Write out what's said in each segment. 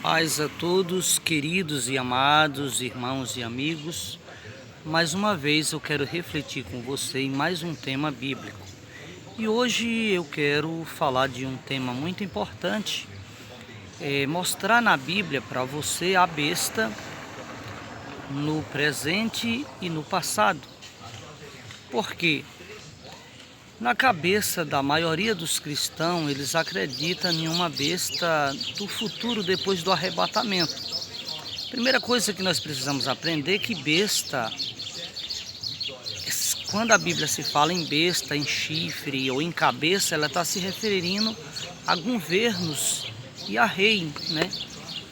Paz a todos, queridos e amados irmãos e amigos. Mais uma vez eu quero refletir com você em mais um tema bíblico. E hoje eu quero falar de um tema muito importante, mostrar na Bíblia para você a besta no presente e no passado. Por quê? Na cabeça da maioria dos cristãos, eles acreditam em uma besta do futuro depois do arrebatamento. Primeira coisa que nós precisamos aprender é que besta, quando a Bíblia se fala em besta, em chifre ou em cabeça, ela está se referindo a governos e a rei, né,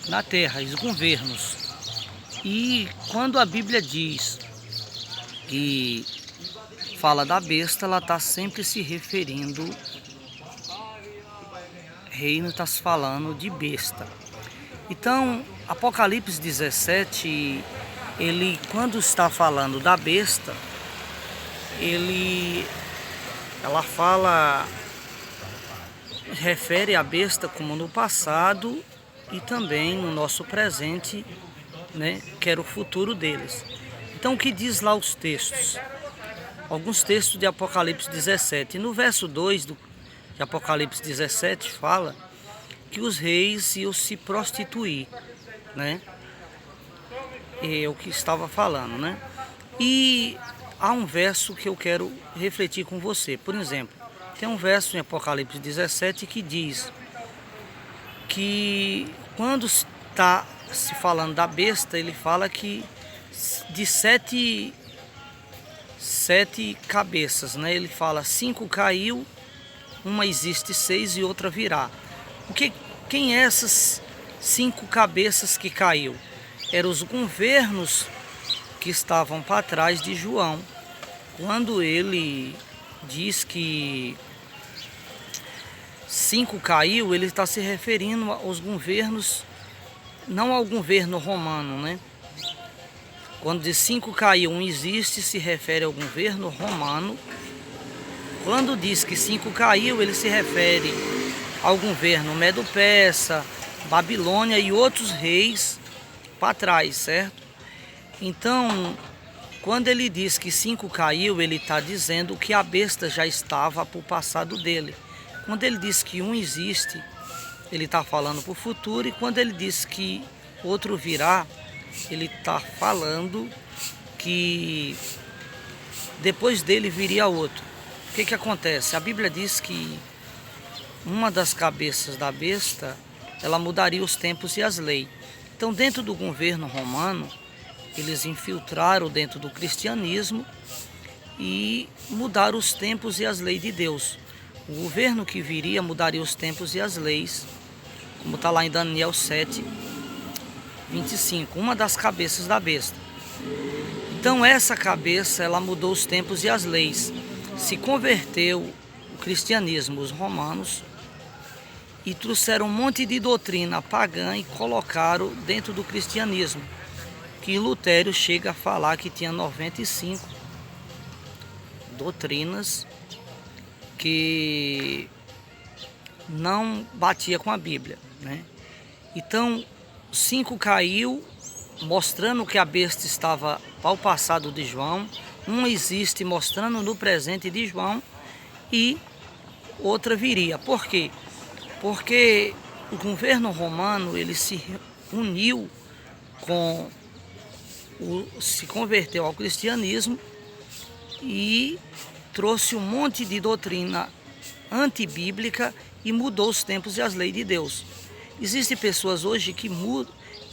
na terra, os governos. E quando a Bíblia diz que fala da besta, ela está sempre se referindo, reino está se falando de besta. Então, Apocalipse 17, ele quando está falando da besta, ela fala, refere a besta como no passado e também no nosso presente, né, que era o futuro deles. Então, o que diz lá os textos? Alguns textos de Apocalipse 17. No verso 2 de Apocalipse 17 fala que os reis iam se prostituir, né? É o que estava falando, né? E há um verso que eu quero refletir com você. Por exemplo, tem um verso em Apocalipse 17 que diz que quando está se falando da besta, ele fala que de sete cabeças, né? Ele fala 5 caiu, uma existe 6 e outra virá. Quem é essas 5 cabeças que caiu? Eram os governos que estavam para trás de João. Quando ele diz que 5 caiu, ele está se referindo aos governos, não ao governo romano, né? Quando diz 5 caiu, 1 existe, se refere ao governo romano. Quando diz que 5 caiu, ele se refere ao governo Medo-Persa, Babilônia e outros reis para trás, certo? Então, quando ele diz que 5 caiu, ele está dizendo que a besta já estava para o passado dele. Quando ele diz que 1 existe, ele está falando para o futuro. E quando ele diz que outro virá, ele está falando que depois dele viria outro. O que acontece? A Bíblia diz que uma das cabeças da besta, ela mudaria os tempos e as leis. Então, dentro do governo romano, eles infiltraram dentro do cristianismo e mudaram os tempos e as leis de Deus. O governo que viria mudaria os tempos e as leis, como está lá em Daniel 7, 25, uma das cabeças da besta. Então essa cabeça, ela mudou os tempos e as leis. Se converteu o cristianismo, os romanos, e trouxeram um monte de doutrina pagã e colocaram dentro do cristianismo. Que Lutero chega a falar que tinha 95 doutrinas que não batia com a Bíblia, né? Então, 5 caiu, mostrando que a besta estava ao passado de João. 1 existe, mostrando no presente de João. E outra viria. Por quê? Porque o governo romano, ele se uniu se converteu ao cristianismo e trouxe um monte de doutrina antibíblica e mudou os tempos e as leis de Deus. Existem pessoas hoje que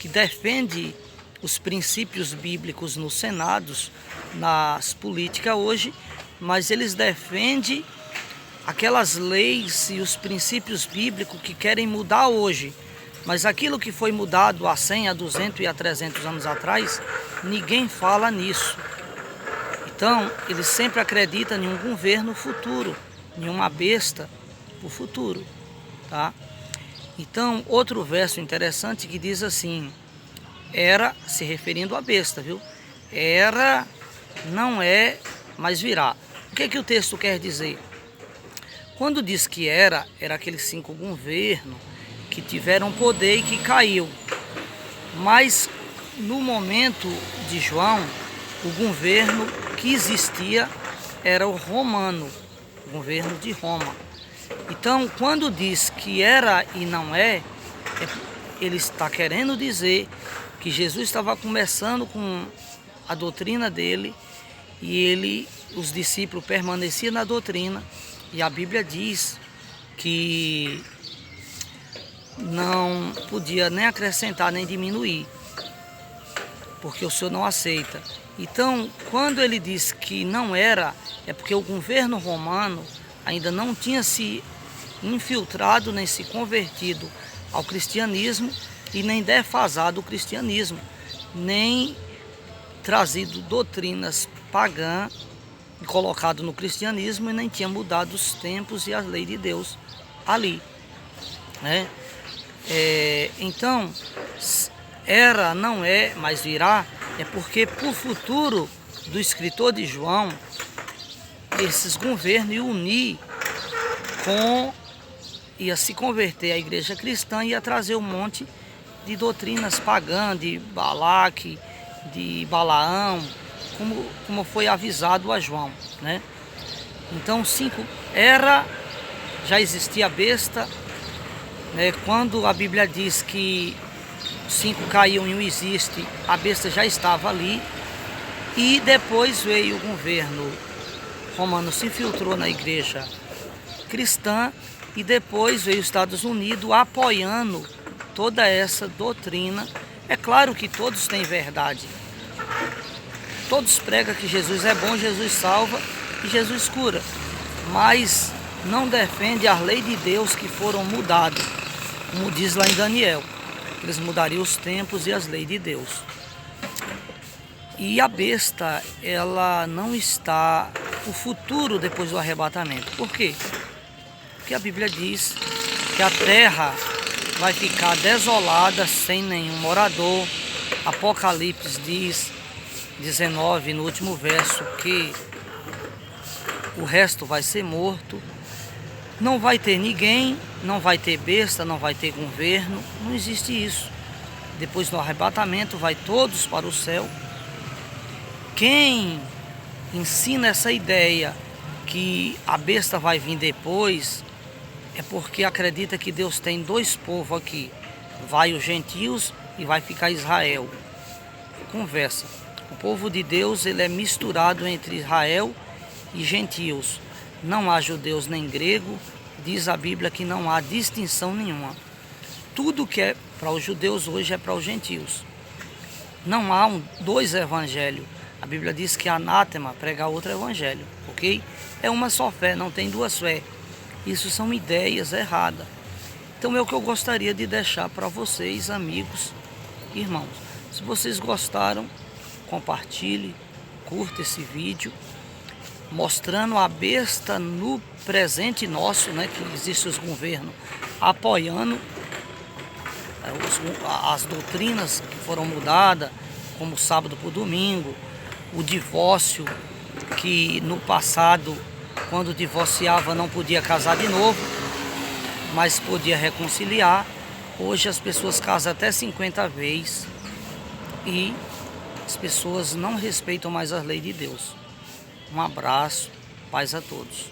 defendem os princípios bíblicos nos senados, nas políticas hoje, mas eles defendem aquelas leis e os princípios bíblicos que querem mudar hoje. Mas aquilo que foi mudado há 100, a 200 e a 300 anos atrás, ninguém fala nisso. Então, eles sempre acreditam em um governo futuro, em uma besta para o futuro, tá? Então, outro verso interessante que diz assim, era, se referindo à besta, viu? Era, não é, mas virá. O que o texto quer dizer? Quando diz que era aqueles 5 governos que tiveram poder e que caiu. Mas no momento de João, o governo que existia era o romano, o governo de Roma. Então, quando diz que era e não é, ele está querendo dizer que Jesus estava começando com a doutrina dele e os discípulos permaneciam na doutrina, e a Bíblia diz que não podia nem acrescentar nem diminuir, porque o Senhor não aceita. Então, quando ele diz que não era, é porque o governo romano ainda não tinha se infiltrado nem se convertido ao cristianismo e nem defasado o cristianismo, nem trazido doutrinas pagãs e colocado no cristianismo, e nem tinha mudado os tempos e as leis de Deus ali, né? Então, era, não é, mas virá, é porque por futuro do escritor de João, esses governos iam unir ia se converter à igreja cristã e ia trazer um monte de doutrinas pagãs, de Balaque, de Balaão, como foi avisado a João, né? Então, já existia a besta, né? Quando a Bíblia diz que 5 caíam e 1 existe, a besta já estava ali, e depois veio o governo romano, se infiltrou na igreja cristã, e depois veio os Estados Unidos apoiando toda essa doutrina. É claro que todos têm verdade, todos pregam que Jesus é bom, Jesus salva e Jesus cura, mas não defende a lei de Deus que foram mudadas, como diz lá em Daniel. Eles mudariam os tempos e as leis de Deus. E a besta, ela não está o futuro depois do arrebatamento. Por quê? Porque a Bíblia diz que a terra vai ficar desolada, sem nenhum morador. Apocalipse diz, 19, no último verso, que o resto vai ser morto. Não vai ter ninguém, não vai ter besta, não vai ter governo, não existe isso. Depois do arrebatamento vai todos para o céu. Quem ensina essa ideia que a besta vai vir depois é porque acredita que Deus tem 2 povos aqui. Vai os gentios e vai ficar Israel. Conversa. O povo de Deus, ele é misturado entre Israel e gentios. Não há judeus nem grego, diz a Bíblia que não há distinção nenhuma. Tudo que é para os judeus hoje é para os gentios. Não há 2 evangelhos. A Bíblia diz que é anátema pregar outro evangelho, ok? É uma só fé, não tem 2 fé. Isso são ideias erradas. Então é o que eu gostaria de deixar para vocês, amigos, irmãos. Se vocês gostaram, compartilhe, curta esse vídeo, mostrando a besta no presente nosso, né, que existe os governos apoiando as doutrinas que foram mudadas, como sábado por domingo, o divórcio, que no passado, quando divorciava, não podia casar de novo, mas podia reconciliar. Hoje as pessoas casam até 50 vezes e as pessoas não respeitam mais as leis de Deus. Um abraço, paz a todos.